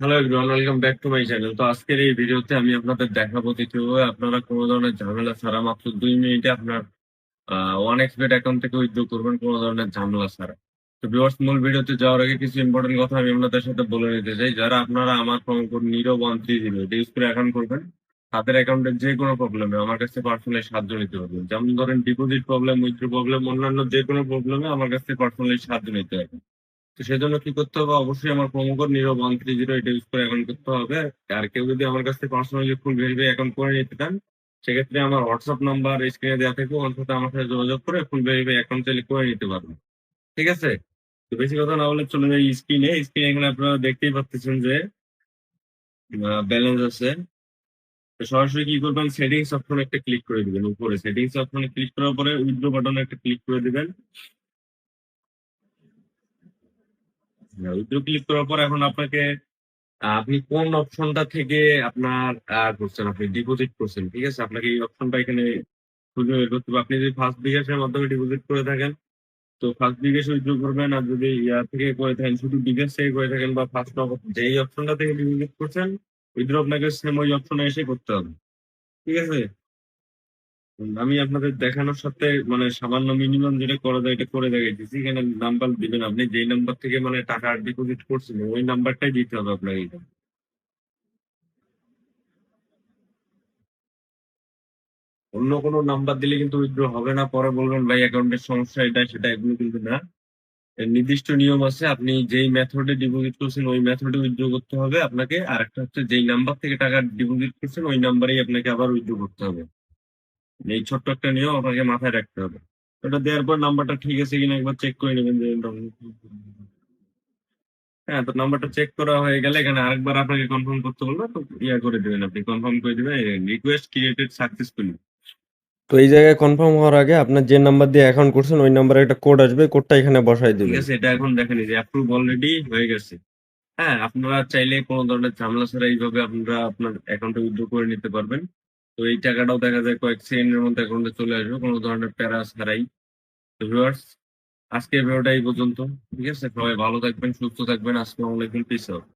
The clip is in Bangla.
Hello everyone, welcome back to my channel. তো আজকের এই ভিডিওতে আমি আপনাদের দেখাবো যে কিভাবে আপনারা কোনো ধরনের ঝামেলা ছাড়া মাত্র 2 মিনিটে আপনার ওয়ান এক্সবেট অ্যাকাউন্ট থেকে উইথড্র করবেন কোনো ধরনের ঝামেলা ছাড়া। তো ভিউয়ার্স, মূল ভিডিওতে যাওয়ার আগে কিছু ইম্পর্টেন্ট কথা আমি আপনাদের সাথে বলে নিতে চাই। যারা আপনারা আমার প্রোমো কোড NIRO130 এটা ইউজ করে অ্যাকাউন্ট করবেন, তাদের অ্যাকাউন্টের যে কোনো প্রবলেমে আমার কাছে পার্সোনালি সাহায্য নিতে পারবেন। যেমন ধরেন ডিপোজিট প্রবলেম, উইথড্র প্রবলেম, অন্যান্য যে কোনো প্রবলেমে আমার কাছে পার্সোনালি সাহায্য নিতে হবে। তো সেজন্য কি করতে হবে? অবশ্যই আমার প্রোমো কোড NIRO130 এটা ইউজ করে অ্যাকাউন্ট করতে হবে। আর কেউ যদি আমার কাছ থেকে পার্সোনালি ফুল ভেরিফাই অ্যাকাউন্ট করে নিতে চান, সেক্ষেত্রে আমার হোয়াটসঅ্যাপ নাম্বার স্ক্রিনে দেওয়া থাকবে, ওর সাথে আমার সাথে যোগাযোগ করে ফুল ভেরিফাই অ্যাকাউন্ট চাইলে করে নিতে পারবেন। ঠিক আছে? তো বেশি কথা না বলে চলে যাই স্ক্রিনে। স্ক্রিনে এখানে আপনারা দেখতেই পাচ্ছেন যে ব্যালেন্স আছে। তো সরাসরি কি করবেন, সেটিংস অপশনে একটা ক্লিক করে দিবেন। উপরে সেটিংস অপশনে ক্লিক করার পরে উইথড্র বাটনে একটা ক্লিক করে দিবেন। উইথড্র ক্লিক করার পর এখন আপনাকে আপনি কোন অপশনটা থেকে আপনার করছেন, আপনি ডিপোজিট করছেন, ঠিক আছে? আপনাকে এই অপশনটা এখানে খুঁজে বের করতে হবে। আপনি যদি ফার্স্ট বিকাশের মাধ্যমে ডিপোজিট করে থাকেন, তো ফার্স্ট বিকাশ উইথড্র করবেন। আর যদি ইয়া থেকে করে থাকেন, শুধু বিকাশ থেকে করে থাকেন বা ফার্স্ট নগদ, যেই অপশনটা থেকে ডিপোজিট করছেন উইথড্র, আপনাকে সেম ওই অপশনে এসে করতে হবে। ঠিক আছে? আমি আপনাদের দেখানোর সাথে মানে সামান্য মিনিমাম যেটা করা যায় এটা করে দেখাইতেছি। এখানে নাম্বার দিবেন, আপনি যেই নাম্বার থেকে মানে টাকা ডিপোজিট করছেন ওই নাম্বারটাই দিতে হবে আপনাকে। অন্য কোনো নাম্বার দিলে কিন্তু উইথড্র হবে না। পরে বলবেন ভাই অ্যাকাউন্টের সমস্যা, এটা সেটা, এগুলো কিন্তু না। এর নির্দিষ্ট নিয়ম আছে, আপনি যেই মেথডে ডিপোজিট করছেন ওই মেথডে উইথড্র করতে হবে আপনাকে। আর একটা হচ্ছে যেই নাম্বার থেকে টাকা ডিপোজিট করছেন ওই নাম্বারেই আপনাকে আবার উইথড্র করতে হবে। এই ছোট্ট একটা নিয়ম আপনাকে মাথায় রাখতে হবে। ওটা দেওয়ার পর নাম্বারটা ঠিক আছে কিনা একবার চেক করে নেবেন যে হ্যাঁ। তো নাম্বারটা চেক করা হয়ে গেলে এখানে আরেকবার আপনাকে কনফার্ম করতে বলবে, তো ইয়া করে দিবেন, আপনি কনফার্ম করে দিবেন রিকোয়েস্ট ক্রিয়েটেড সাকসেসফুলি। তো এই জায়গায় কনফার্ম হওয়ার আগে আপনার যে নাম্বার দিয়ে অ্যাকাউন্ট করছেন ওই নাম্বারে একটা কোড আসবে, কোডটা এখানে বসায় ঠিক দিবেন। আছে, এটা এখন দেখেন এই যে অ্যাপ্রুভ অলরেডি হয়ে গেছে। হ্যাঁ, আপনারা চাইলে কোনো ধরনের ঝামেলা ছাড়া এইভাবে আপনারা আপনার অ্যাকাউন্টে উইথড্র করে নিতে পারবেন। তো এই টাকাটাও দেখা যায় কয়েক সেকেন্ডের মধ্যে অ্যাকাউন্টে চলে আসবে কোনো ধরনের প্যারা ছাড়াই। তো ভিউয়ার্স, আজকের ভিডিওটা এই পর্যন্ত। ঠিক আছে, সবাই ভালো থাকবেন, সুস্থ থাকবেন। আসসালামু আলাইকুম, পিস আউট।